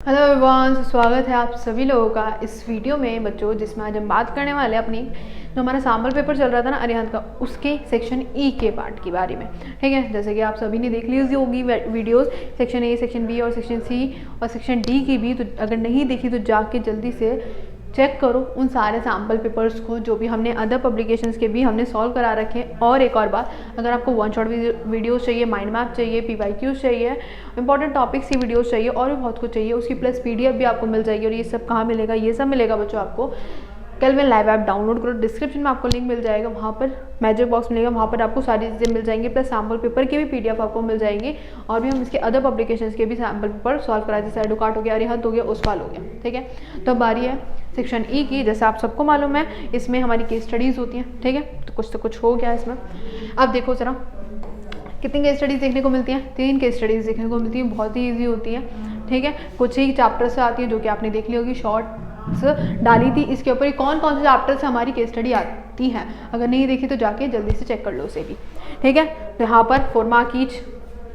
Hello everyone, स्वागत है आप सभी लोगों का इस वीडियो में बच्चों, जिसमें आज हम बात करने वाले हैं अपनी जो हमारा सैम्पल पेपर चल रहा था ना अरिहंत का, उसके सेक्शन ई के पार्ट के बारे में। ठीक है, जैसे कि आप सभी ने देख ली होगी videos, section A, section B और सेक्शन सी और सेक्शन डी की भी। तो अगर नहीं देखी तो जाके जल्दी से चेक करो उन सारे सैम्पल पेपर्स को जो भी हमने अदर पब्लिकेशंस के भी हमने सॉल्व करा रखे हैं। और एक और बात, अगर आपको वन शॉट वीडियोस चाहिए, माइंड मैप चाहिए, PYQs चाहिए, इंपॉर्टेंट टॉपिक्स की वीडियोस चाहिए और भी बहुत कुछ चाहिए, उसकी प्लस PDF भी आपको मिल जाएगी। और ये सब कहाँ मिलेगा? ये सब मिलेगा बच्चों आपको कैल्विन लाइव ऐप डाउनलोड करो, डिस्क्रिप्शन में आपको लिंक मिल जाएगा, वहाँ पर मैजिक बॉक्स मिलेगा, वहाँ पर आपको सारी चीज़ें मिल जाएंगी, प्लस सैम्पल पेपर की भी PDF आपको मिल जाएंगी। और भी हम इसके अदर पब्लिकेशंस के भी सैम्पल पेपर सॉल्व कराए, जैसे एडुकार्ट हो गया, अरिहंत हो गया, ओसवाल हो गया। ठीक है, तो अब बारी है सेक्शन ई की। जैसे आप सबको मालूम है, इसमें हमारी केस स्टडीज़ होती हैं। ठीक है, तो कुछ हो गया इसमें। अब देखो ज़रा कितनी केस स्टडीज़ देखने को मिलती हैं? 3 केस स्टडीज़ देखने को मिलती हैं, बहुत ही ईजी होती है। ठीक है, कुछ ही चैप्टर से आती है जो कि आपने देख ली होगी, शॉर्ट्स डाली थी इसके ऊपर। कौन कौन से चैप्टर से हमारी केस स्टडी आती है, अगर नहीं देखी तो जाके जल्दी से चेक कर लो उसे भी। ठीक है, तो यहाँ पर 4 मार्क ईच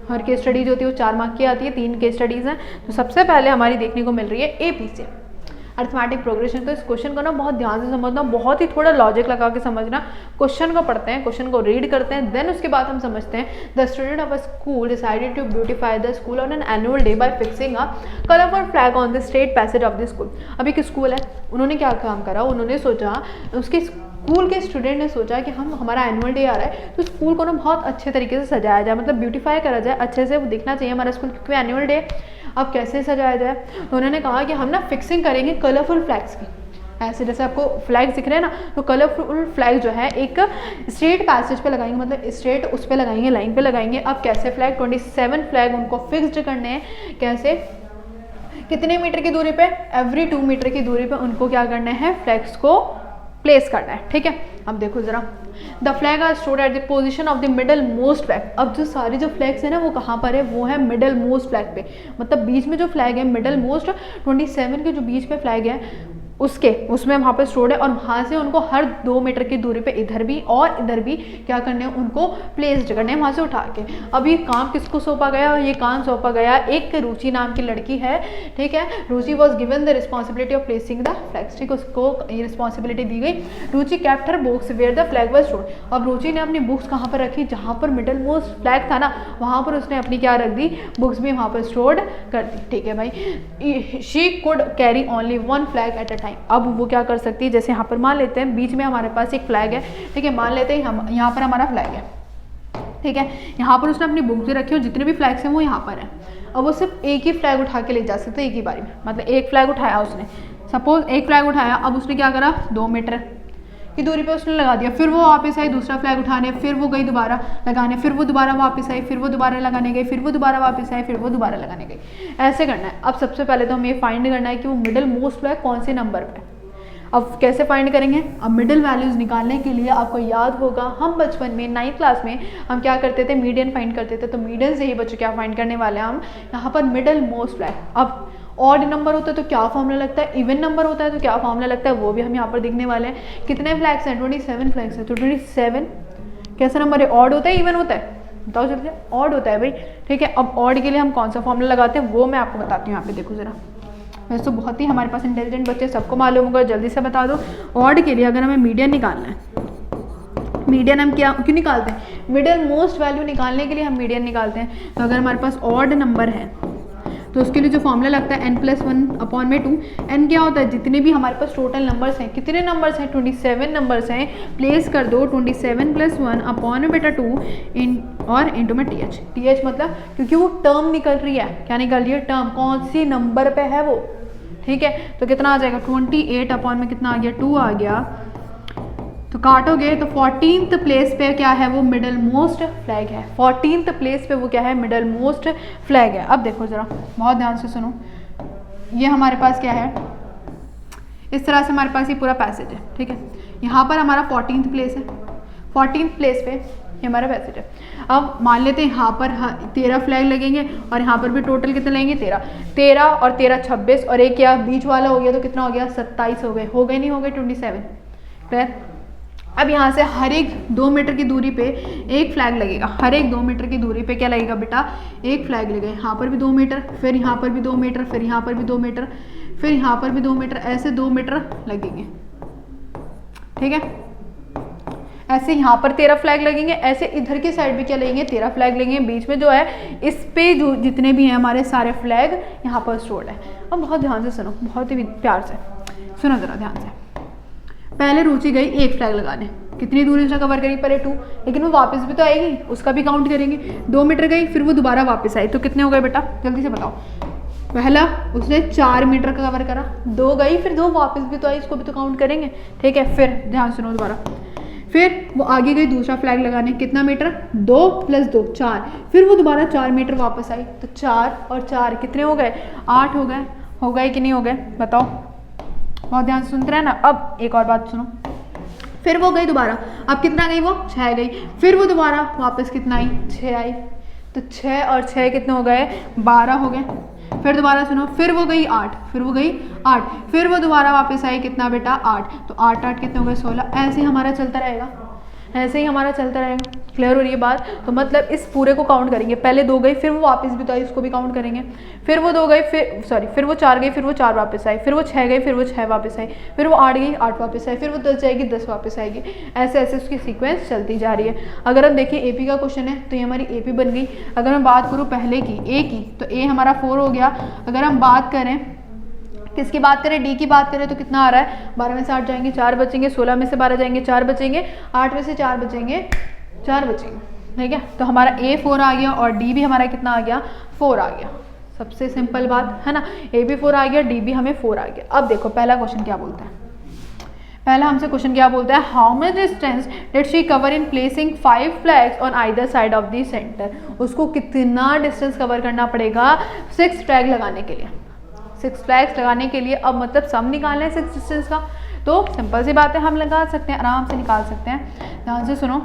हर केस स्टडी जो होती है वो 4 मार्क की आती है, 3 केस स्टडीज़ हैं। तो सबसे पहले हमारी देखने को मिल रही है AP से अर्थमेटिक प्रोग्रेशन। तो इस क्वेश्चन को ना बहुत ध्यान से समझना, बहुत ही थोड़ा लॉजिक लगा के समझना। क्वेश्चन को पढ़ते हैं, क्वेश्चन को रीड करते हैं, देन उसके बाद हम समझते हैं। The student of a school decided to beautify the school on an annual day by fixing a colourful flag on the state passage of the school. अभी एक स्कूल है, उन्होंने क्या काम करा, उन्होंने सोचा, उसके स्कूल के स्टूडेंट ने सोचा कि हमारा एनुअल डे आ रहा है तो स्कूल को ना बहुत अच्छे तरीके से सजाया जाए, मतलब ब्यूटीफाई करा जाए, अच्छे से वो दिखना चाहिए हमारा स्कूल, क्योंकि एनुअल डे। अब कैसे सजाया जाए? तो उन्होंने कहा कि हम ना फिक्सिंग करेंगे कलरफुल फ्लैग्स की। ऐसे जैसे आपको फ्लैग्स दिख रहे हैं ना, तो कलरफुल फ्लैग जो है एक स्ट्रेट पैसेज पे लगाएंगे, मतलब स्ट्रेट उस पे लगाएंगे, लाइन पे लगाएंगे। अब कैसे फ्लैग? 27 फ्लैग उनको फिक्स्ड करने हैं। कैसे? कितने मीटर की दूरी पे? एवरी 2 मीटर की दूरी पे उनको क्या करना है? फ्लैग्स को प्लेस करना है। ठीक है, अब देखो जरा, the flag are stored at the position of the middlemost flag. अब जो सारी जो फ्लैग्स है ना वो कहाँ पर है? वो है मिडल मोस्ट फ्लैग पे, मतलब बीच में जो फ्लैग है मिडल मोस्ट 27 के जो बीच में फ्लैग है उसमें वहाँ पर स्टोर्ड है। और वहाँ से उनको हर 2 मीटर की दूरी पे इधर भी और इधर भी क्या करने हैं? उनको प्लेस्ड करने हैं वहाँ से उठा के। अब ये काम किसको सौंपा गया? ये काम सौंपा गया एक रुचि नाम की लड़की है। ठीक है, Ruchi was given the responsibility of placing the flags. ठीक है, उसको ये रिस्पॉन्सिबिलिटी दी गई। Ruchi kept her books where the flag was stored. अब रुचि ने अपनी बुक्स कहाँ पर रखी? जहाँ पर मिडल मोस्ट फ्लैग था ना, वहाँ पर उसने अपनी क्या रख दी? बुक्स भी वहाँ पर स्टोर्ड कर दी। ठीक है भाई, she could carry only 1 flag at a time. अब वो क्या कर सकती है? जैसे यहाँ पर मान लेते हैं बीच में हमारे पास एक फ्लैग है। ठीक है, मान लेते हैं हम यहाँ पर हमारा फ्लैग है। ठीक है, यहाँ पर उसने अपनी बुक जो रखी है, जितने भी फ्लैग्स हैं वो यहाँ पर है। अब वो सिर्फ एक ही फ्लैग उठा के ले जा सकते हैं एक ही बारी में, मतलब एक फ्लैग उठाया उसने, सपोज एक फ्लैग उठाया, अब उसने क्या करा? 2 मीटर की दूरी पे उसने लगा दिया। फिर वो वापस आई दूसरा फ्लैग उठाने, फिर वो गई दोबारा लगाने, फिर वो दोबारा वापस आई, फिर वो दोबारा लगाने गई, फिर वो दोबारा वापस आई, फिर वो दोबारा लगाने गई। ऐसे करना है। अब सबसे पहले तो हमें ये फाइंड करना है कि वो मिडिल मोस्ट फ्लैग कौन से नंबर पे। अब कैसे फाइंड करेंगे? अब मिडिल वैल्यूज निकालने के लिए आपको याद होगा, हम बचपन में 9th क्लास में हम क्या करते थे? मीडियन फाइंड करते थे। तो मीडियन से ही बच्चों क्या फाइंड करने वाले हैं हम यहाँ पर? Middle most flag. अब ऑड नंबर होता है तो क्या फॉर्मूला लगता है? इवन नंबर होता है तो क्या फॉर्मूला लगता है? वो भी हम यहाँ पर देखने वाले हैं। कितने फ्लैग्स हैं? 27 फ्लैग्स हैं। तो 27 कैसा नंबर है? ऑड होता है, इवन होता है? बताओ जल्दी। ऑड होता है भाई। ठीक है, अब ऑड के लिए हम कौन सा फॉर्मूला लगाते हैं वो मैं आपको बताती हूँ। यहाँ पे देखो जरा, वैसे तो बहुत ही हमारे पास इंटेलिजेंट बच्चे, सबको मालूम होगा, जल्दी से बता दो। ऑड के लिए अगर हमें मीडियन निकालना है, मीडियन हम क्यों निकालते हैं? मिडिल मोस्ट वैल्यू निकालने के लिए हम मीडियन निकालते हैं। तो अगर हमारे पास ऑड नंबर है तो उसके लिए जो फॉर्मूला लगता है n+1/2। n क्या होता है? जितने भी हमारे पास टोटल नंबर्स हैं, कितने नंबर्स हैं? 27 नंबर्स हैं। प्लेस कर दो 27 + 1/2 और इंटू में th मतलब क्योंकि वो टर्म निकल रही है। क्या निकल रही है? टर्म। कौन सी नंबर पे है वो? ठीक है, तो कितना आ जाएगा? 28 में कितना आ गया? 2 आ गया। तो काटोगे तो 14th प्लेस पे क्या है? वो मिडल मोस्ट फ्लैग है। 14th प्लेस पे वो क्या है? मिडल मोस्ट फ्लैग है। अब देखो ज़रा, बहुत ध्यान से सुनो, ये हमारे पास क्या है? इस तरह से हमारे पास ये पूरा पैसेज है। ठीक है, यहाँ पर हमारा 14th प्लेस है। 14th प्लेस पे ये हमारा पैसेज है। अब मान लेते हैं यहाँ पर 13 फ्लैग लगेंगे और यहाँ पर भी टोटल कितने लगेंगे? 13 और 13 26 और एक क्या बीच वाला हो गया तो कितना हो गया? 27 हो गए। नहीं हो गए 27? क्लियर? अब यहाँ से हर एक 2 मीटर की दूरी पे एक फ्लैग लगेगा, हर एक 2 मीटर की दूरी पे क्या लगेगा बेटा, एक फ्लैग लगेगा। यहाँ पर भी 2 मीटर, फिर यहाँ पर भी 2 मीटर, फिर यहाँ पर भी 2 मीटर, फिर यहाँ पर भी 2 मीटर, ऐसे 2 मीटर लगेंगे, ठीक है। ऐसे यहाँ पर 13 फ्लैग लगेंगे, ऐसे इधर की साइड भी क्या लगेंगे, 13 फ्लैग लगेंगे। बीच में जो है इस पे जो जितने भी हैं हमारे सारे फ्लैग यहाँ पर स्टोर्ड है। अब बहुत ध्यान से सुनो, बहुत ही प्यार से सुनो जरा ध्यान से। पहले रुचि गई एक फ्लैग लगाने, कितनी दूरी उसने कवर करी, पहले 2, लेकिन वो वापस भी तो आएगी, उसका भी काउंट करेंगे। 2 मीटर गई, फिर वो दोबारा वापस आई, तो कितने हो गए बेटा, जल्दी से बताओ। पहला उसने 4 मीटर का कवर करा, 2 गई, फिर 2 वापस भी तो आई, इसको भी तो काउंट करेंगे, ठीक है। फिर ध्यान सुनो दोबारा, फिर वो आगे गई दूसरा फ्लैग लगाने, कितना मीटर, 2 + 2 4, फिर वो दोबारा 4 मीटर वापस आई, तो 4 और 4 कितने हो गए, 8 हो गए कि नहीं हो गए, बताओ। बहुत ध्यान से सुनते रहे ना। अब एक और बात सुनो, फिर वो गई दोबारा, अब कितना गई वो, 6 गई, फिर वो दोबारा वापस कितना आई, 6 आई, तो 6 और 6 कितने हो गए, 12 हो गए। फिर दोबारा सुनो, फिर वो गई 8, फिर वो गई 8, फिर वो दोबारा वापस आई, कितना बेटा, 8, तो 8 8 कितने हो गए, 16। ऐसे ही हमारा चलता रहेगा, ऐसे ही हमारा चलता रहेगा। क्लियर हो रही है बात। तो मतलब इस पूरे को काउंट करेंगे, पहले 2 गई, फिर वो वापस भी तो आई, उसको भी काउंट करेंगे। फिर वो 2 गई, फिर वो 4 गई, फिर वो 4 वापस आई, फिर वो 6 गई, फिर वो 6 वापस आई, फिर वो 8 गई, 8 वापस आई, फिर वो 10 जाएगी, 10 वापस आएगी। ऐसे ऐसे उसकी सीक्वेंस चलती जा रही है। अगर हम देखें एपी का क्वेश्चन है तो ये हमारी एपी बन गई। अगर मैं बात करूँ पहले की ए की, तो ए हमारा 4 हो गया। अगर हम बात करें किसकी बात करें, डी की बात करें, तो कितना आ रहा है, 12 में से 8 जाएंगे, 4 बचेंगे, 16 में से 12 जाएंगे, 4 बचेंगे, 8 में से 4 बचेंगे, 4 बचेंगे, ठीक है। तो हमारा ए 4 आ गया और डी भी हमारा कितना आ गया, 4 आ गया। सबसे सिंपल बात है ना, ए भी 4 आ गया, डी भी हमें 4 आ गया। अब देखो पहला क्वेश्चन क्या बोलता है, पहला हमसे क्वेश्चन क्या बोलता है, how much distance did she cover in placing 5 flags on either side of the centre. उसको कितना डिस्टेंस कवर करना पड़ेगा 6 फ्लैग लगाने के लिए, 6 फ्लैग्स लगाने के लिए। अब मतलब सम निकालना है 6 डिस्टेंस का, तो सिंपल सी बात है, हम लगा सकते हैं, आराम से निकाल सकते हैं। ध्यान से सुनो,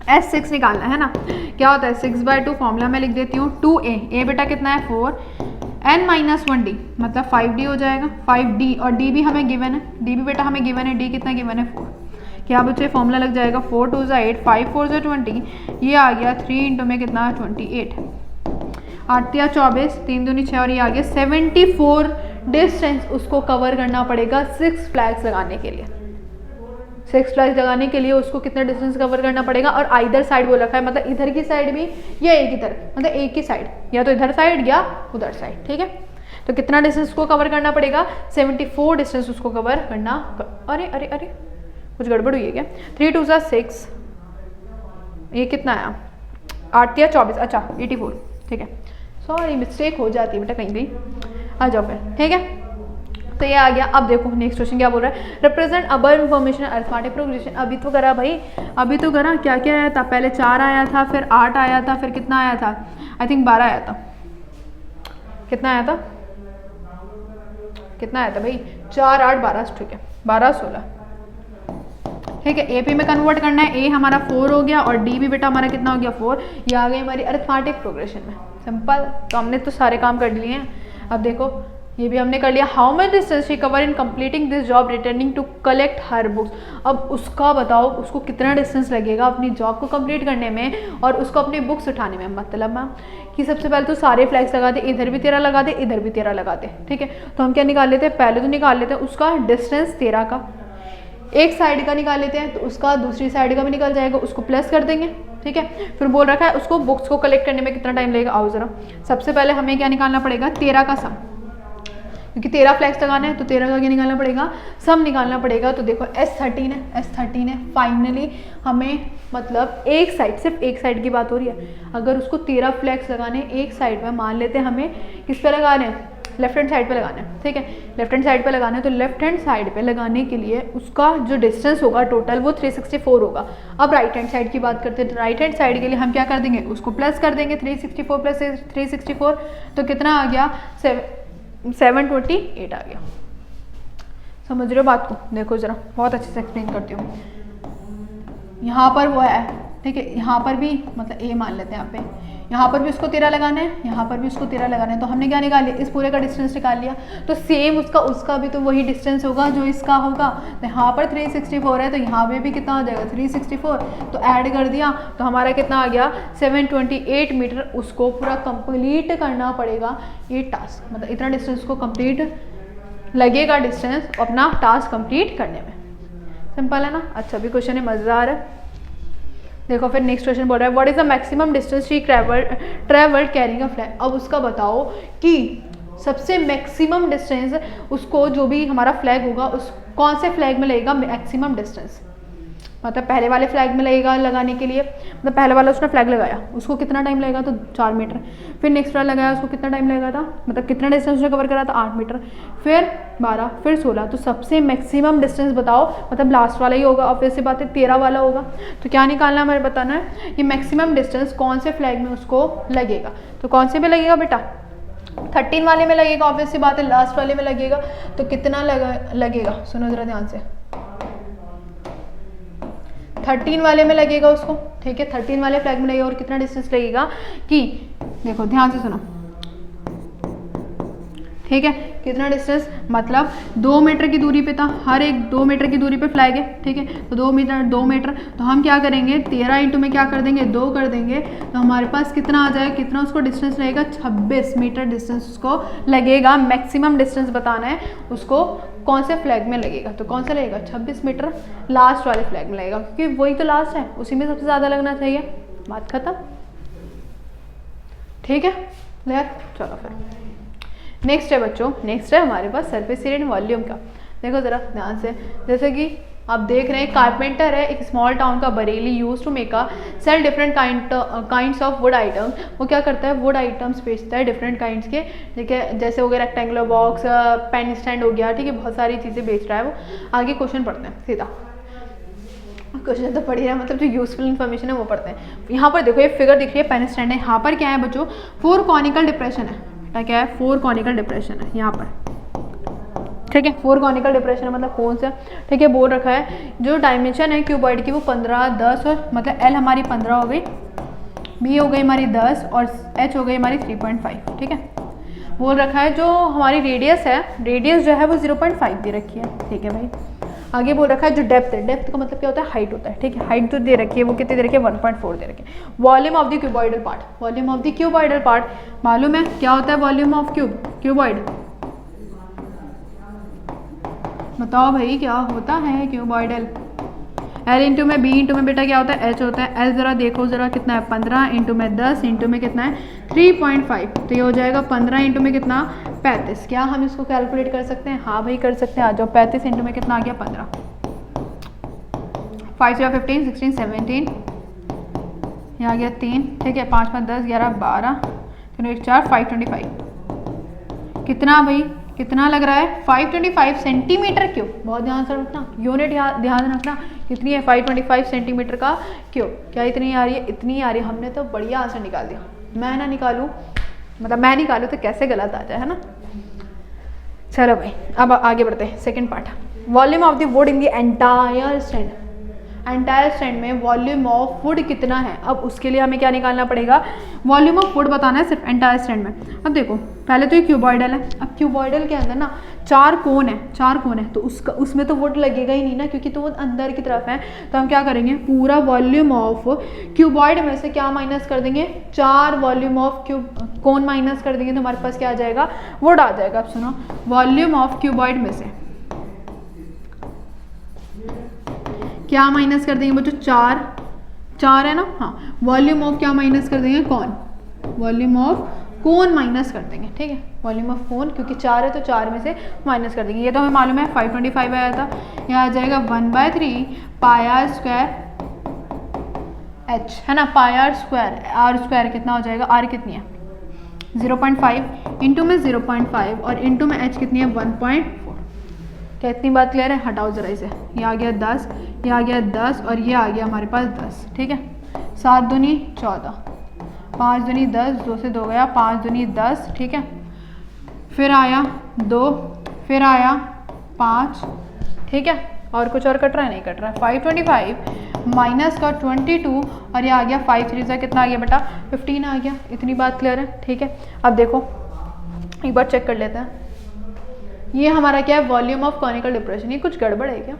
S6 निकालना है ना, क्या होता है 6/2 फॉर्मूला में लिख देती हूँ, 2a, a बेटा कितना है 4, n-1d मतलब 5d हो जाएगा, 5d, और d भी हमें गिवन है, d भी बेटा हमें गिवन है, d कितना गिवन है 4। क्या बच्चे फॉर्मूला लग जाएगा 4 2 8, 5 4 20, ये आ गया 3 इंटू में कितना 28, 8 या 24, 3 दूनी 6 और ये आ गया 74 डिस्टेंस उसको कवर करना पड़ेगा 6 फ्लैग्स लगाने के लिए। 6 फ्लैग्स लगाने के लिए उसको कितना डिस्टेंस कवर करना पड़ेगा, और आइदर साइड बोल रखा है, मतलब इधर की साइड भी या एक ही तरफ, मतलब एक ही साइड, या तो इधर साइड या उधर साइड, ठीक है। तो कितना डिस्टेंस उसको कवर करना पड़ेगा, 74 डिस्टेंस उसको कवर करना। अरे अरे अरे कुछ गड़बड़ हुई है क्या, 3 2 6, ये कितना आया 8 या 24, अच्छा 84, ठीक है। सॉरी मिस्टेक हो जाती है बेटा कहीं कहीं, आ जाओ फिर, ठीक है। तो ये आ गया। अब देखो नेक्स्ट क्वेश्चन क्या बोल रहा है, represent above information arithmetic progression. अभी तो करा भाई, अभी तो करा, क्या क्या आया था, पहले 4 आया था, फिर 8 आया था, फिर कितना आया था, आई थिंक 12 आया था। कितना आया था, कितना आया था भाई, 4 8 12, ठीक है 12 16, ठीक है। एपी में कन्वर्ट करना है, ए हमारा 4 हो गया और डी भी बेटा हमारा कितना हो गया 4। ये आ गई हमारी अरिथमेटिक प्रोग्रेशन में, सिंपल। तो हमने तो सारे काम कर लिए हैं। अब देखो ये भी हमने कर लिया, how much distance she cover in completing this job returning to collect her books. अब उसका बताओ उसको कितना डिस्टेंस लगेगा अपनी जॉब को कंप्लीट करने में और उसको अपनी बुक्स उठाने में। मतलब कि सबसे पहले तो सारे फ्लैग्स लगा दे, इधर भी 13 लगा दे, इधर भी 13 लगा दे, ठीक है। तो हम क्या निकाल लेते हैं, पहले तो निकाल लेते हैं उसका डिस्टेंस 13 का, एक साइड का निकाल लेते हैं तो उसका दूसरी साइड का भी निकल जाएगा, उसको प्लस कर देंगे, ठीक है। फिर बोल रखा है उसको बुक्स को कलेक्ट करने में कितना टाइम लगेगा। आओ जरा, सबसे पहले हमें क्या निकालना पड़ेगा, 13 का सम, क्योंकि 13 फ्लैग्स लगाना है तो 13 का क्या निकालना पड़ेगा, सम निकालना पड़ेगा। तो देखो S13 है, S13 है, फाइनली हमें मतलब एक साइड, सिर्फ एक साइड की बात हो रही है। अगर उसको 13 फ्लैग्स लगाने एक साइड में, मान लेते हैं हमें किस पे लगाने हैं, लेफ्ट हैंड साइड पे लगाना है, ठीक है। लेफ्ट हैंड साइड पे लगाना है तो लेफ्ट हैंड साइड पे लगाने के लिए उसका जो डिस्टेंस होगा टोटल वो 364 होगा। अब राइट हैंड साइड की बात करते हैं, तो राइट हैंड साइड के लिए हम क्या कर देंगे, उसको प्लस कर देंगे, 364 प्लस 364 तो कितना आ गया 728 आ गया। समझ रहे हो बात को, देखो जरा बहुत अच्छे से एक्सप्लेन करती हूँ। यहाँ पर वो है, ठीक है, यहाँ पर भी मतलब ए मान लेते हैं, यहाँ पे यहाँ पर भी उसको 13 लगाना है, यहाँ पर भी उसको 13 लगाना है। तो हमने क्या निकाल लिया, इस पूरे का डिस्टेंस निकाल लिया। तो सेम उसका भी तो वही डिस्टेंस होगा जो इसका होगा। तो यहाँ पर 364 है तो यहाँ पे भी कितना हो जाएगा 364, तो ऐड कर दिया तो हमारा कितना आ गया 728 मीटर। उसको पूरा कंप्लीट करना पड़ेगा ये टास्क, मतलब इतना डिस्टेंस को कंप्लीट लगेगा डिस्टेंस अपना टास्क कंप्लीट करने में। सिंपल है ना। अच्छा भी क्वेश्चन है, मज़ेदार है। देखो फिर नेक्स्ट क्वेश्चन बोल रहा है what is the maximum distance she travelled carrying a flag. अब उसका बताओ कि सबसे मैक्सिमम डिस्टेंस उसको जो भी हमारा फ्लैग होगा उस कौन से फ्लैग में लगेगा मैक्सिमम डिस्टेंस, मतलब पहले वाले फ्लैग में लगेगा लगाने के लिए, मतलब पहले वाला उसने फ्लैग लगाया उसको कितना टाइम लगेगा तो 4 मीटर। फिर नेक्स्ट वाला लगाया उसको कितना टाइम लगेगा था, मतलब कितना डिस्टेंस उसने कवर करा था 8 मीटर, फिर 12, फिर 16। तो सबसे मैक्सिमम डिस्टेंस बताओ, मतलब लास्ट वाला ही होगा, ऑब्वियस सी बात है 13 वाला होगा। तो क्या निकालना हमें बताना है कि मैक्सिमम डिस्टेंस कौन से फ्लैग में उसको लगेगा। तो कौन से में लगेगा बेटा 13 वाले में लगेगा, ऑब्वियस सी बात है लास्ट वाले में लगेगा। तो कितना लगेगा सुनो ज़रा ध्यान से, 13 वाले में लगेगा उसको, ठीक है 13 वाले फ्लैग में लगेगा। और कितना डिस्टेंस लगेगा कि देखो ध्यान से सुनो, ठीक है कितना डिस्टेंस, मतलब 2 मीटर की दूरी पे था, हर एक 2 मीटर की दूरी पे फ्लैग है, ठीक है। तो 2 मीटर तो हम क्या करेंगे 13 इंटू में क्या कर देंगे 2 कर देंगे, तो हमारे पास कितना आ जाएगा, कितना उसको डिस्टेंस लगेगा 26 मीटर डिस्टेंस उसको लगेगा। मैक्सिमम डिस्टेंस बताना है उसको कौन से फ्लैग में लगेगा। तो कौन सा लगेगा 26 मीटर लास्ट वाले फ्लैग में लगेगा, क्योंकि वही तो लास्ट है, उसी में सबसे ज़्यादा लगना चाहिए। बात खत्म, ठीक है क्लियर। चलो फिर नेक्स्ट है बच्चों, नेक्स्ट है हमारे पास सरफेस एरिया एंड वॉल्यूम का। देखो ज़रा ध्यान से, जैसे कि आप देख रहे हैं कारपेंटर है एक स्मॉल टाउन का Bareilly, use to make a sale different kinds of wood item. वो क्या करता है वुड आइटम्स बेचता है डिफरेंट काइंड्स के, ठीक है, जैसे हो गया रेक्टेंगुलर बॉक्स, पेन स्टैंड हो गया, ठीक है, बहुत सारी चीज़ें बेच रहा है वो। आगे क्वेश्चन पढ़ते हैं सीधा, क्वेश्चन तो पढ़ी रहा है, मतलब जो यूजफुल इन्फॉर्मेशन है वो पढ़ते हैं। यहाँ पर देखो ये फिगर दिख रही है पेन स्टैंड है, यहाँ पर क्या है बच्चों 4 कॉनिकल डिप्रेशन है, क्या है 4 कॉनिकल डिप्रेशन है यहाँ पर, ठीक है 4 कॉनिकल डिप्रेशन है मतलब कौन सा, ठीक है बोल रखा है जो डायमेंशन है क्यूबॉइड की वो 15, 10 और मतलब एल हमारी 15 हो गई, बी हो गई हमारी 10 और एच हो गई हमारी 3.5, ठीक है। बोल रखा है जो हमारी रेडियस है, रेडियस जो है वो 0.5 दे रखी है, ठीक है भाई। आगे बोल रखा है जो डेप्थ है, डेप्थ का मतलब क्या होता है हाइट होता है, ठीक है, हाइट जो दे रखी है वो कितनी दे रखी है 1.4 दे रखी है। Volume of the cuboidal part, volume of the cuboidal part मालूम है क्या होता है वॉल्यूम ऑफ क्यूबॉइड, बताओ भाई क्या होता है क्यूबॉइडल। एल इंटू में बी इंटू में बेटा क्या होता है एच होता है। एल ज़रा देखो ज़रा कितना है 15 इंटू में 10 इंटू में कितना है 3.5, तो ये हो जाएगा 15 इंटू में कितना 35। क्या हम इसको कैलकुलेट कर सकते हैं, हाँ भाई कर सकते हैं, आ जाओ 35 इंटू में कितना आ गया 15, 5 से 15 16 17 ये आ गया 3, ठीक है 5 5 10 11 12 3 1 4 525 कितना भाई कितना लग रहा है 525 सेंटीमीटर क्यूब। बहुत ध्यान से रखना, यूनिट ध्यान रखना कितनी है 525 सेंटीमीटर का क्यूब। क्या इतनी आ रही है, इतनी आ रही है। हमने तो बढ़िया आंसर निकाल दिया, मैं ना निकालूं मतलब मैं निकालूं तो कैसे गलत आ जाए, है ना। चलो भाई अब आगे बढ़ते हैं second part, volume of the would in the entire stand. Entire stand में वॉल्यूम ऑफ वुड कितना है, अब उसके लिए हमें क्या निकालना पड़ेगा वॉल्यूम ऑफ वुड बताना है सिर्फ एंटायर स्टैंड में। अब देखो पहले तो ये क्यूबॉइडल है, अब क्यूबॉइडल के अंदर ना 4 कोन है तो उसमें तो वुड लगेगा ही नहीं ना, क्योंकि तो वो अंदर की तरफ है। तो हम क्या करेंगे पूरा वॉल्यूम ऑफ क्यूबॉइड में से क्या माइनस कर देंगे 4 वॉल्यूम ऑफ कोन माइनस कर देंगे तो हमारे पास क्या आ जाएगा वुड आ जाएगा। अब सुनो वॉल्यूम ऑफ क्यूबॉइड में से क्या माइनस कर देंगे बच्चों 4 है ना, हाँ वॉल्यूम ऑफ क्या माइनस कर देंगे कौन, वॉल्यूम ऑफ कोन माइनस कर देंगे, ठीक है वॉल्यूम ऑफ कोन, क्योंकि 4 है तो 4 में से माइनस कर देंगे। ये तो हमें मालूम है 525 आया था, यह आ जाएगा 1/3 पाई आर स्क्वायर एच, है ना, पाई आर स्क्वायर कितना हो जाएगा, आर कितनी है 0.5 इंटू में 0.5 और इंटू में एच कितनी है 1.4। क्या इतनी बात क्लियर है, हटाओ जरा इसे, ये आ गया 10, ये आ गया 10 और ये आ गया हमारे पास 10, ठीक है 7 दूनी 14 5 दूनी 10 2 से 2 गया 5 दूनी 10, ठीक है फिर आया 2 फिर आया 5, ठीक है और कुछ और कट रहा है नहीं कट रहा है 525 माइनस का 22 और ये आ गया 5 3 कितना आ गया बेटा 15 आ गया। इतनी बात क्लियर है, ठीक है। अब देखो एक बार चेक कर लेते हैं, ये हमारा क्या है, वॉल्यूम ऑफ कॉनिकल डिप्रेशन। ये कुछ गड़बड़ है क्या?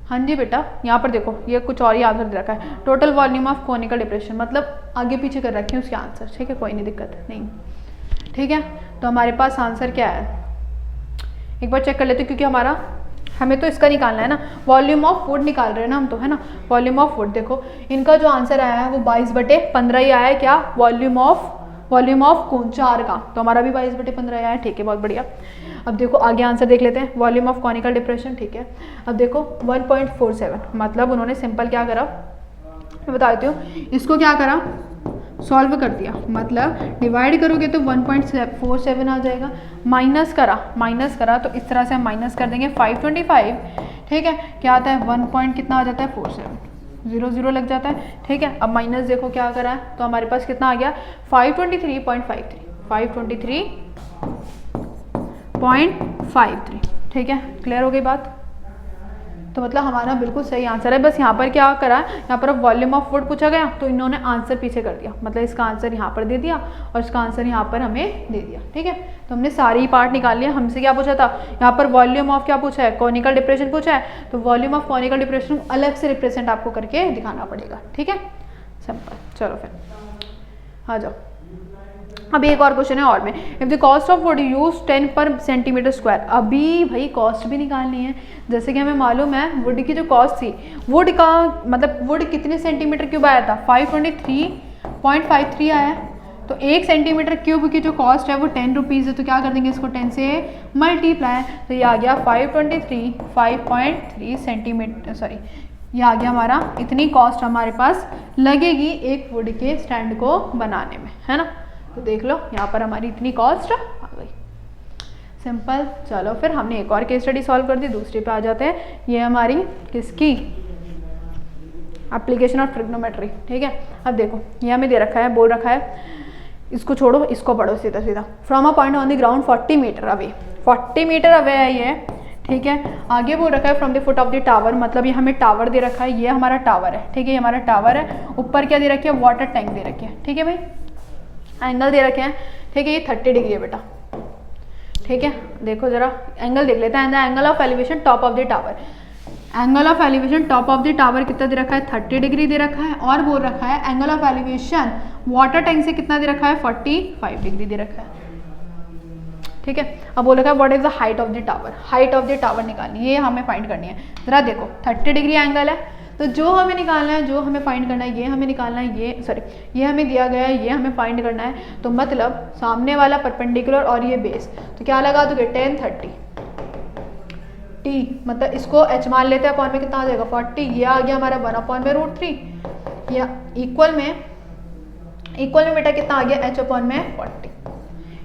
हाँ जी बेटा, यहाँ पर देखो ये कुछ और ही आंसर दे रखा है, total volume of conical depression, मतलब आगे पीछे कर रखे हैं उसके आंसर, ठीक है, कोई नहीं दिक्कत नहीं, ठीक है। तो हमारे पास आंसर क्या है, एक बार चेक कर लेते हैं, क्योंकि हमें तो इसका निकालना है ना, वॉल्यूम ऑफ वुड निकाल रहे हैं ना हम तो, है ना। वॉल्यूम ऑफ वुड देखो, इनका जो आंसर आया है वो 22/15 ही आया है, क्या, वॉल्यूम ऑफ कौन 4 का, तो हमारा भी 22/15 आया है, ठीक है, बहुत बढ़िया। अब देखो आगे आंसर देख लेते हैं, वॉल्यूम ऑफ कॉनिकल डिप्रेशन, ठीक है। अब देखो 1.47, मतलब उन्होंने सिंपल क्या करा, मैं बता देती हूँ, इसको क्या करा, सॉल्व कर दिया, मतलब डिवाइड करोगे तो 1.47 आ जाएगा, माइनस करा तो इस तरह से हम माइनस कर देंगे 525, ठीक है, क्या आता है 1 पॉइंट कितना आ जाता है 47, 0 0 लग जाता है, ठीक है। अब माइनस देखो क्या करा है, तो हमारे पास कितना आ गया 523.53, ठीक है, क्लियर हो गई बात। तो मतलब हमारा बिल्कुल सही आंसर है, बस यहाँ पर क्या करा है, यहाँ पर अब वॉल्यूम ऑफ वुड पूछा गया तो इन्होंने आंसर पीछे कर दिया, मतलब इसका आंसर यहाँ पर दे दिया और इसका आंसर यहाँ पर हमें दे दिया, ठीक है। तो हमने सारे ही पार्ट निकाल लिया। हमसे क्या पूछा था, यहाँ पर वॉल्यूम ऑफ क्या पूछा है, कॉनिकल डिप्रेशन पूछा है, तो वॉल्यूम ऑफ कॉनिकल डिप्रेशन अलग से रिप्रेजेंट आपको करके दिखाना पड़ेगा, ठीक है, सिंपल। चलो फिर आ जाओ, अभी एक और क्वेश्चन है और में, if the cost of would use 10 पर सेंटीमीटर स्क्वायर। अभी भाई कॉस्ट भी निकालनी है, जैसे कि हमें मालूम है वुड की जो कॉस्ट थी, वुड का मतलब वुड कितने सेंटीमीटर क्यूब आया था, 523.53 आया है, तो 1 सेंटीमीटर क्यूब की जो कॉस्ट है वो 10 रुपीज़ है, तो क्या कर देंगे इसको 10 से मल्टीप्लाई, तो ये आ गया 5.3 सेंटीमीटर, सॉरी ये आ गया हमारा, इतनी कॉस्ट हमारे पास लगेगी एक वुड के स्टैंड को बनाने में, है ना। तो देख लो यहाँ पर हमारी इतनी कॉस्ट आ गई, सिंपल। चलो फिर हमने एक और केस स्टडी सॉल्व कर दी, दूसरे पे आ जाते हैं। ये हमारी किसकी, एप्लीकेशन ऑफ ट्रिग्नोमेट्री, ठीक है। अब देखो ये हमें दे रखा है, बोल रखा है, इसको छोड़ो इसको पढ़ो सीधा सीधा, from a point on the ground 40 metre away, 40 metre away है ये, ठीक है। आगे बोल रखा है from the foot of the tower, मतलब ये हमें टावर दे रखा है, ये हमारा टावर है, ठीक है, ये हमारा टावर है, ऊपर क्या दे रखी है, वाटर टैंक दे रखी है, ठीक है भाई, एंगल दे रखे हैं, ठीक है, ये 30 डिग्री है बेटा, ठीक है। देखो जरा एंगल देख लेते हैं, angle of elevation top of the tower, angle of elevation top of the tower कितना दे रखा है, 30 डिग्री दे रखा है, और बोल रखा है angle of elevation water tank से कितना दे रखा है, 45 डिग्री दे रखा है, ठीक है। अब बोल रखा है what is the height of the tower, height of the tower निकालनी है, ये हमें फाइंड करनी है। जरा देखो 30 डिग्री एंगल है, तो जो हमें निकालना है, जो हमें फाइंड करना है, ये हमें निकालना है, ये सॉरी ये हमें दिया गया है, ये हमें फाइंड करना है, तो मतलब सामने वाला परपेंडिकुलर और ये बेस, तो क्या लगा दोगे 10 30 टी, मतलब इसको एच मान लेते हैं, अपॉन में कितना आ जाएगा 40, ये आ गया हमारा 1/√3, या इक्वल में बेटा कितना आ गया h अपॉन में 40।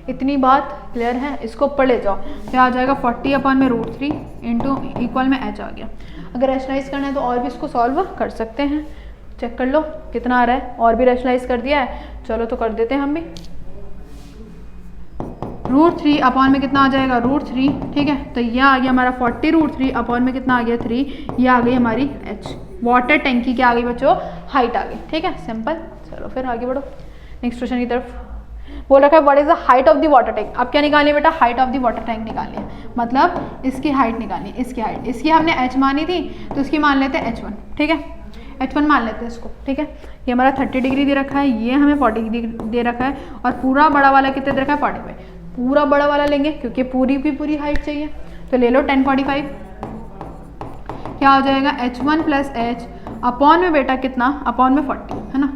इतनी बात क्लियर है, इसको ऊपर ले जाओ, क्या आ जाएगा 40/√3 इंटू इक्वल में h आ गया। अगर रैशनलाइज करना है तो और भी इसको सॉल्व कर सकते हैं, चेक कर लो कितना आ रहा है, और भी रैशनलाइज कर दिया है, चलो तो कर देते हैं हम भी। √3 अपॉन में कितना आ जाएगा √3, ठीक है, तो यह आ गया हमारा 40√3 अपॉन में कितना आ गया 3, यह आ गई हमारी h, वाटर टैंकी क्या आ गई बच्चों, हाइट आ गई, ठीक है, सिंपल। चलो फिर आगे बढ़ो नेक्स्ट क्वेश्चन की तरफ। बोल रखा है what is the height of the water tank. अब क्या निकालनी है बेटा, height of the water tank निकालनी है, मतलब इसकी हाइट निकालनी है, इसकी हाइट, इसकी हमने h मानी थी तो इसकी मान लेते हैं h1, ठीक है, h1 मान लेते हैं इसको, ठीक है। ये हमारा 30 डिग्री दे रखा है, ये हमें 40 डिग्री दे रखा है, और पूरा बड़ा वाला कितने दे रखा है 45, पूरा बड़ा वाला लेंगे क्योंकि पूरी की पूरी हाइट चाहिए, तो ले लो 1045, क्या हो जाएगा h1 + h अपॉन में बेटा कितना, अपॉन में 40, है ना,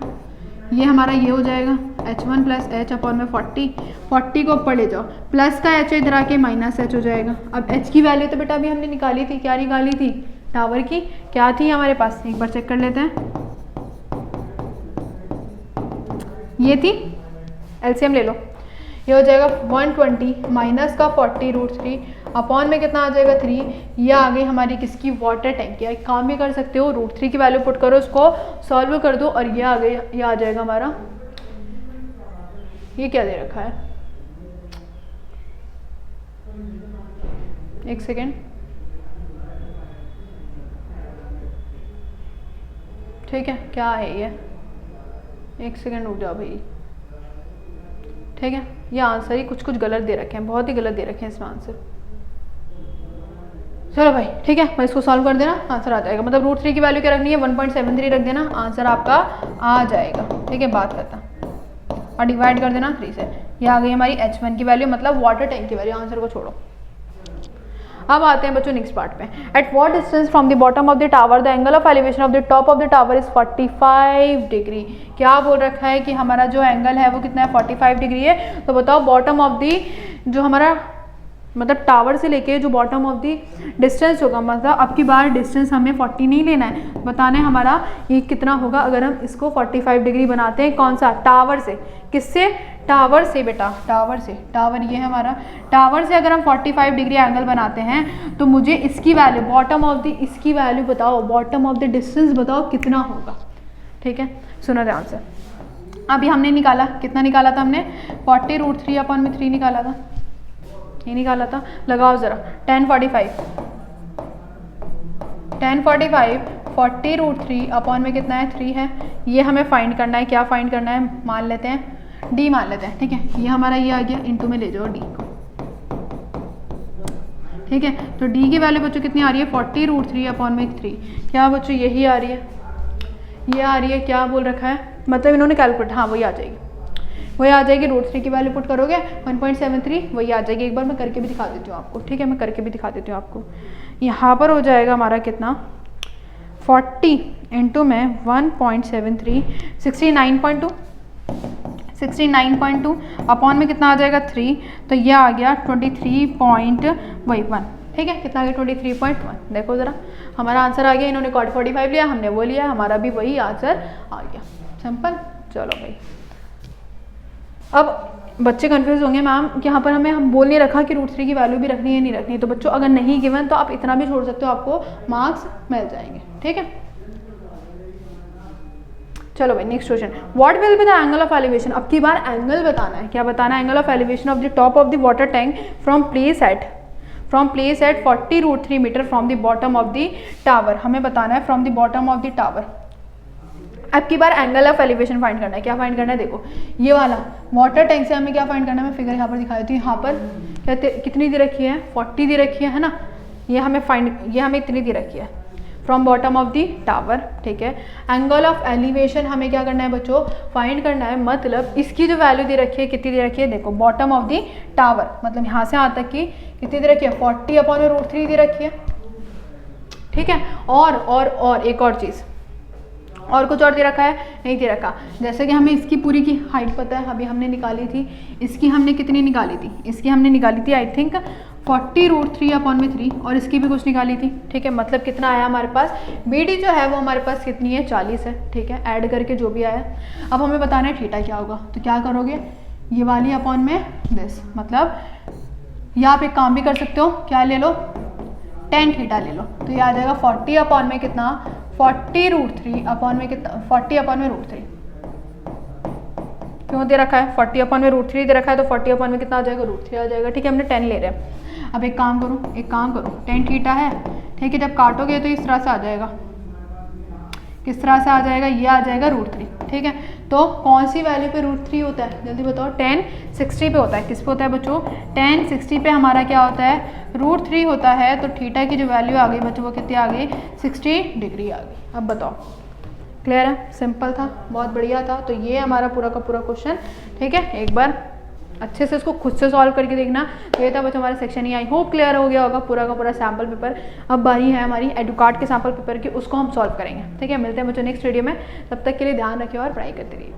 ये हमारा ये हो जाएगा h1 + h अपॉन में 40 को ऊपर ले जाओ, प्लस का h इधर आके माइनस h हो जाएगा। अब h की वैल्यू तो बेटा अभी हमने निकाली थी, क्या निकाली थी, टावर की, क्या थी हमारे पास, एक बार चेक कर लेते हैं, ये थी, एलसीएम ले लो, ये हो जाएगा 120 माइनस का 40√3 अपॉन में कितना आ जाएगा 3, ये आ गई हमारी किसकी, वाटर टैंक की। एक काम भी कर सकते हो, √3 की वैल्यू पुट करो, उसको सॉल्व कर दो, और ये आ गई, ये आ जाएगा हमारा, ये क्या दे रखा है, एक सेकेंड, ठीक है, क्या है ये, एक सेकेंड रुक जाओ भाई। ठीक है, ये आंसर ही कुछ गलत दे रखे हैं, बहुत ही गलत दे रखे हैं इसमें आंसर। चलो भाई ठीक है, मैं इसको सॉल्व कर देना, आंसर आ जाएगा। मतलब √3 की वैल्यू क्या रखनी है, 1.73 रख देना, आंसर आपका आ जाएगा। ठीक है, बात करता और डिवाइड कर देना 3 से। ये आ गई हमारी H1 की वैल्यू, मतलब वाटर टैंक की वैल्यू। आंसर को छोड़ो। अब आते हैं बच्चों नेक्स्ट पार्ट पे। At what distance from the bottom of the tower the angle of elevation of the top of the tower is 45 degree. क्या बोल रखा है कि हमारा जो एंगल है वो कितना है, 45 डिग्री है। तो बताओ बॉटम ऑफ दी जो हमारा मतलब टावर से लेके जो बॉटम ऑफ दी डिस्टेंस होगा, मतलब अब की बार डिस्टेंस हमें 40 नहीं लेना है, बताना है हमारा ये कितना होगा अगर हम इसको 45 डिग्री बनाते हैं। कौन सा, टावर से। किससे, टावर से बेटा, टावर से। टावर ये है हमारा, टावर से अगर हम 45 डिग्री एंगल बनाते हैं तो मुझे इसकी वैल्यू बॉटम ऑफ द, इसकी वैल्यू बताओ, बॉटम ऑफ द डिस्टेंस बताओ कितना होगा। ठीक है, सुनो ध्यान से। अभी हमने निकाला, कितना निकाला था हमने, 40√3/3 निकाला था, ये निकाला था। लगाओ ज़रा, 1045 40 में कितना है, 3 है। ये हमें फाइंड करना है, क्या फाइंड करना है, मान लेते हैं d मान लेते हैं। ठीक है, ये हमारा ये आ गया, इनटू में ले जाओ d को। ठीक है, तो d की वैल्यू बच्चों कितनी आ रही है, 40√3/3। क्या बच्चों यही आ रही है, ये आ रही है। क्या बोल रखा है, मतलब इन्होंने कैलकुलेट, हाँ वही आ जाएगी, वही आ जाएगी। √3 की वैल्यू पुट करोगे 1.73 वही आ जाएगी। एक बार मैं करके भी दिखा देती हूँ आपको। ठीक है, मैं करके भी दिखा देती हूँ आपको। यहाँ पर हो जाएगा हमारा कितना, 40 इंटू में 1.73 69.2 अपॉन में कितना आ जाएगा, 3। तो ये आ गया 23.1। ठीक है, कितना आ गया, 23.1। देखो ज़रा, हमारा आंसर आ गया। इन्होंने cot 45 लिया, हमने वो लिया, हमारा भी वही आंसर आ गया। सिंपल। चलो भाई, अब बच्चे कंफ्यूज होंगे मैम कि यहाँ पर हम बोल नहीं रखा कि √3 की वैल्यू भी रखनी है नहीं रखनी। तो बच्चों अगर नहीं गिवन तो आप इतना भी छोड़ सकते हो, आपको मार्क्स मिल जाएंगे। ठीक है, चलो भाई next question. What will be the angle of elevation. अब की बार एंगल बताना है, क्या बताना है, angle of elevation of the top of the water tank from place at 40√3 metre from the bottom of the tower. हमें बताना है from the bottom of the tower. अब की बार एंगल ऑफ एलिवेशन फाइंड करना है। क्या फाइंड करना है, देखो ये वाला वाटर टैंक से हमें क्या फाइंड करना है, मैं फिगर यहाँ पर दिखा देती हूँ। यहाँ पर क्या कितनी दे रखी है, 40 दे रखी है ना। ये हमें इतनी दे रखी है from bottom of the tower. ठीक है, एंगल ऑफ एलिवेशन हमें क्या करना है बच्चों, फाइंड करना है। मतलब इसकी जो वैल्यू दे रखी है, कितनी दे रखी है, देखो बॉटम ऑफ दी टावर, मतलब यहाँ से यहाँ तक की कितनी दे रखी है, 40/√3 दे रखी है। ठीक है, और एक और चीज़, और कुछ और दे रखा है, नहीं दे रखा। जैसे कि हमें इसकी पूरी की हाइट पता है, अभी हमने निकाली थी। इसकी हमने कितनी निकाली थी, इसकी हमने निकाली थी आई थिंक 40√3/3, और इसकी भी कुछ निकाली थी। ठीक है, मतलब कितना आया हमारे पास, BD जो है वो हमारे पास कितनी है, 40 है। ठीक है, ऐड करके जो भी आया। अब हमें बताना है थीटा क्या होगा। तो क्या करोगे, ये वाली अपॉन में दिस, मतलब या आप एक काम भी कर सकते हो, क्या ले लो, tan थीटा ले लो। तो ये आ जाएगा 40 में कितना, 40√3 में कितना, 40/√3 क्यों दे रखा है, 40/√3 दे रखा है, तो 40 में कितना आ जाएगा, √3 आ जाएगा। ठीक है, हमने 10 ले रहे हैं। अब एक काम करो, tan थीटा है। ठीक है, जब काटोगे तो इस तरह से आ जाएगा, किस तरह से आ जाएगा, ये आ जाएगा √3। ठीक है, तो कौन सी वैल्यू पे √3 होता है, जल्दी बताओ, tan 60 पे होता है। किस पे होता है बच्चों, tan 60 पे हमारा क्या होता है, √3 होता है। तो थीटा की जो वैल्यू आ गई बच्चों, वो कितनी आ गई, 60 डिग्री आ गई। अब बताओ, क्लियर है, सिंपल था, बहुत बढ़िया था। तो ये हमारा पूरा का पूरा क्वेश्चन। ठीक है, एक बार अच्छे से इसको खुद से सॉल्व करके देखना। तो ये था बच्चों हमारा section E. I hope clear हो गया होगा पूरा का पूरा सैम्पल पेपर। अब बारी है हमारी एडुकार्ड के सैम्पल पेपर की, उसको हम सॉल्व करेंगे। ठीक है, मिलते हैं बच्चों नेक्स्ट वीडियो में। तब तक के लिए ध्यान रखिए और पढ़ाई करते रहिए।